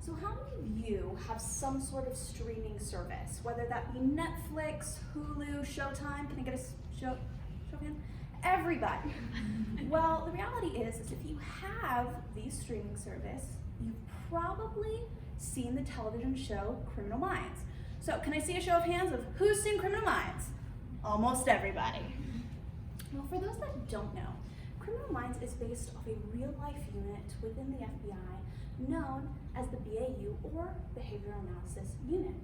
So how many of you have some sort of streaming service, whether that be Netflix, Hulu, Showtime? Can I get a show hand? Everybody. Well, the reality is if you have these streaming service, you've probably seen the television show Criminal Minds. So can I see a show of hands of who's seen Criminal Minds? Almost everybody. Well, for those that don't know, Criminal Minds is based off a real-life unit within the FBI known as the BAU, or Behavioral Analysis Unit.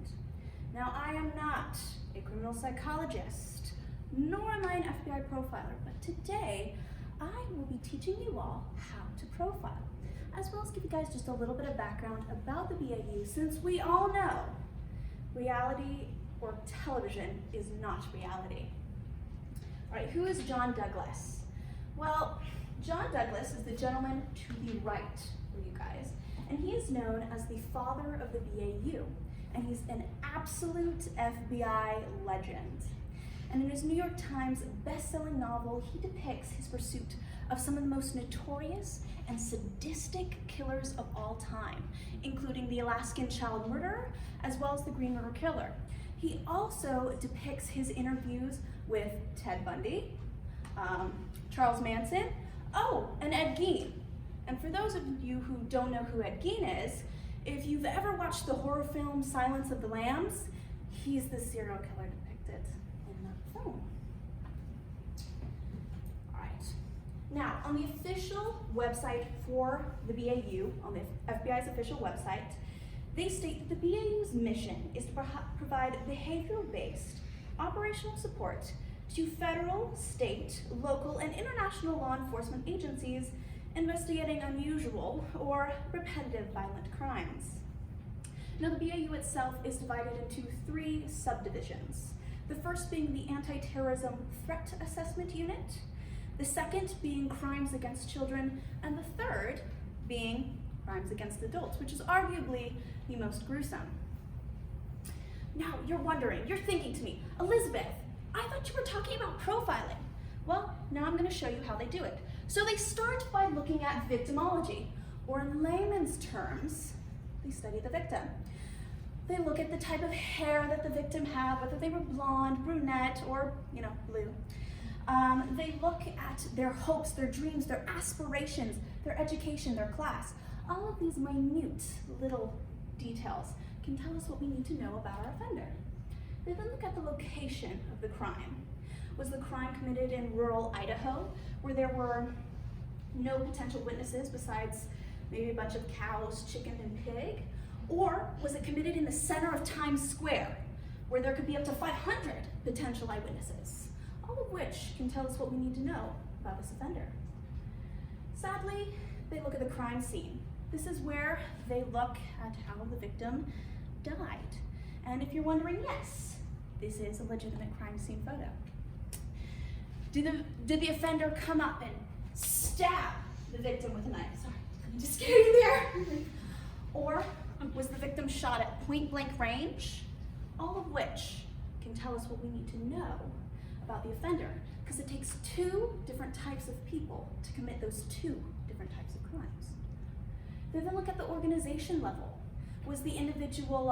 Now, I am not a criminal psychologist, nor am I an FBI profiler, but today I will be teaching you all how to profile, as well as give you guys just a little bit of background about the BAU, since we all know reality or television is not reality. All right, who is John Douglas? Well, John Douglas is the gentleman to the right for you guys, and he is known as the father of the BAU, and he's an absolute FBI legend. And in his New York Times best-selling novel, he depicts his pursuit of some of the most notorious and sadistic killers of all time, including the Alaskan child murderer, as well as the Green River Killer. He also depicts his interviews with Ted Bundy, Charles Manson, and Ed Gein. And for those of you who don't know who Ed Gein is, if you've ever watched the horror film Silence of the Lambs, he's the serial killer depicted in that film. All right. Now, on the official website for the BAU, on the FBI's official website, they state that the BAU's mission is to provide behavioral-based operational support to federal, state, local, and international law enforcement agencies investigating unusual or repetitive violent crimes. Now, the BAU itself is divided into 3 subdivisions. The first being the Anti-Terrorism Threat Assessment Unit, the second being Crimes Against Children, and the third being Crimes Against Adults, which is arguably the most gruesome. Now, you're wondering, you're thinking to me, Elizabeth, I thought you were talking about profiling. Well, now I'm going to show you how they do it. So they start by looking at victimology, or in layman's terms, they study the victim. They look at the type of hair that the victim had, whether they were blonde, brunette, or, blue. They look at their hopes, their dreams, their aspirations, their education, their class. All of these minute little details can tell us what we need to know about our offender. They then look at the location of the crime. Was the crime committed in rural Idaho, where there were no potential witnesses besides maybe a bunch of cows, chicken, and pig? Or was it committed in the center of Times Square, where there could be up to 500 potential eyewitnesses? All of which can tell us what we need to know about this offender. Sadly, they look at the crime scene. This is where they look at how the victim died. And if you're wondering, yes, this is a legitimate crime scene photo. Did the offender come up and stab the victim with a knife? Sorry, I just scare you there. Or was the victim shot at point-blank range? All of which can tell us what we need to know about the offender, because it takes 2 different types of people to commit those 2 different types of crimes. They then look at the organization level. Was the individual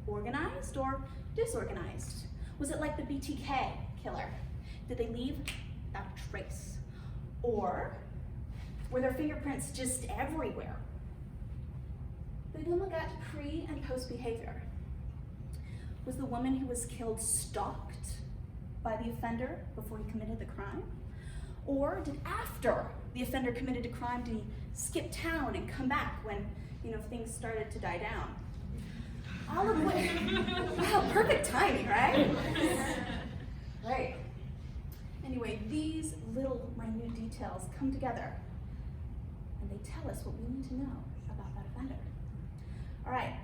organized or disorganized? Was it like the BTK killer? Did they leave without a trace? Or were their fingerprints just everywhere? They then look at pre and post behavior. Was the woman who was killed stalked by the offender before he committed the crime? Or did after the offender committed a crime, did he skip town and come back when things started to die down? All of which, wow, perfect timing, right? Right. Anyway, these little minute details come together and they tell us what we need to know about that offender. All right,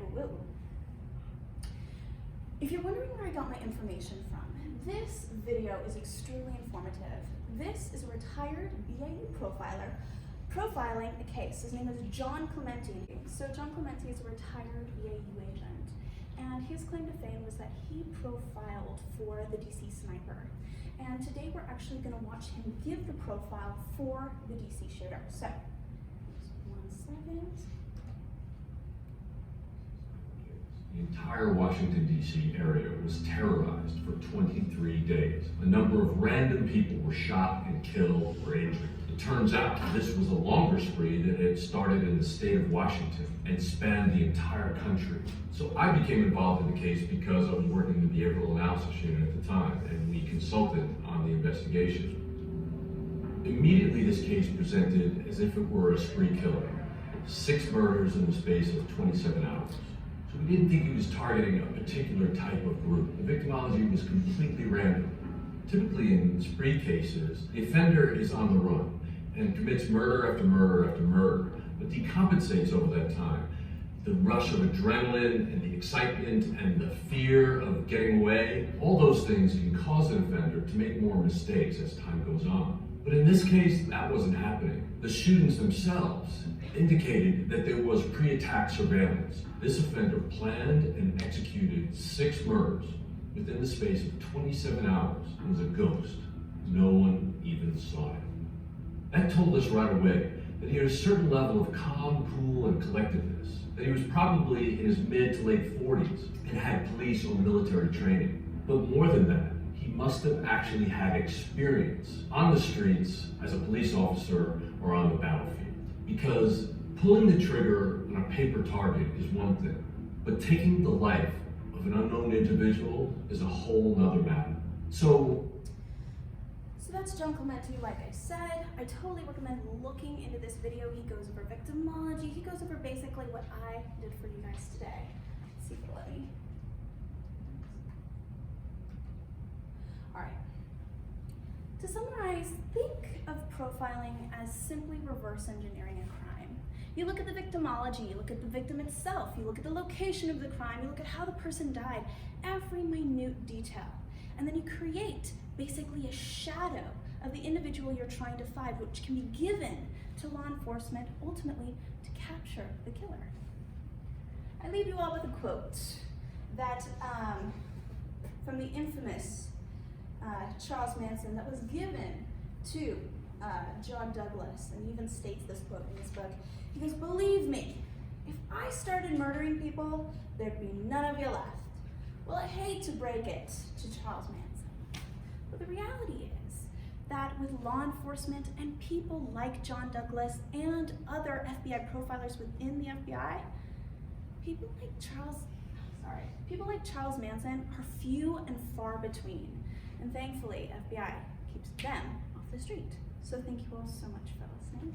if you're wondering where I got my information from, this video is extremely informative. This is a retired BAU profiler profiling a case. His name is John Clemente. So John Clemente is a retired BAU agent, and his claim to fame was that he profiled for the DC sniper. And today we're actually going to watch him give the profile for the DC shooter. So, just 1 second. entire Washington, D.C. area was terrorized for 23 days. A number of random people were shot and killed or injured. It turns out this was a longer spree that had started in the state of Washington and spanned the entire country. So I became involved in the case because I was working in the Behavioral Analysis Unit at the time, and we consulted on the investigation. Immediately, this case presented as if it were a spree killing. 6 murders in the space of 27 hours. So we didn't think he was targeting a particular type of group. The victimology was completely random. Typically in spree cases, the offender is on the run and commits murder after murder after murder, but decompensates over that time. The rush of adrenaline and the excitement and the fear of getting away, all those things can cause an offender to make more mistakes as time goes on. But in this case, that wasn't happening. The students themselves indicated that there was pre-attack surveillance. This offender planned and executed 6 murders within the space of 27 hours and was a ghost. No one even saw him. That told us right away that he had a certain level of calm, cool, and collectedness, that he was probably in his mid to late 40s and had police or military training. But more than that, he must have actually had experience on the streets as a police officer or on the battlefield. Because pulling the trigger on a paper target is one thing, but taking the life of an unknown individual is a whole nother matter. So that's John Clemente, like I said. I totally recommend looking into this video. He goes over victimology. He goes over basically what I did for you guys today. Let's see if it'll let me. All right. To summarize, think of profiling as simply reverse engineering a crime. You look at the victimology, you look at the victim itself, you look at the location of the crime, you look at how the person died, every minute detail. And then you create basically a shadow of the individual you're trying to find, which can be given to law enforcement ultimately to capture the killer. I leave you all with a quote that from the infamous Charles Manson that was given to John Douglas, and he even states this quote in his book. He goes, "Believe me, if I started murdering people, there'd be none of you left." Well, I hate to break it to Charles Manson, but the reality is that with law enforcement and people like John Douglas and other FBI profilers within the FBI, people like Charles Manson are few and far between. And thankfully, FBI keeps them off the street. So thank you all so much for listening.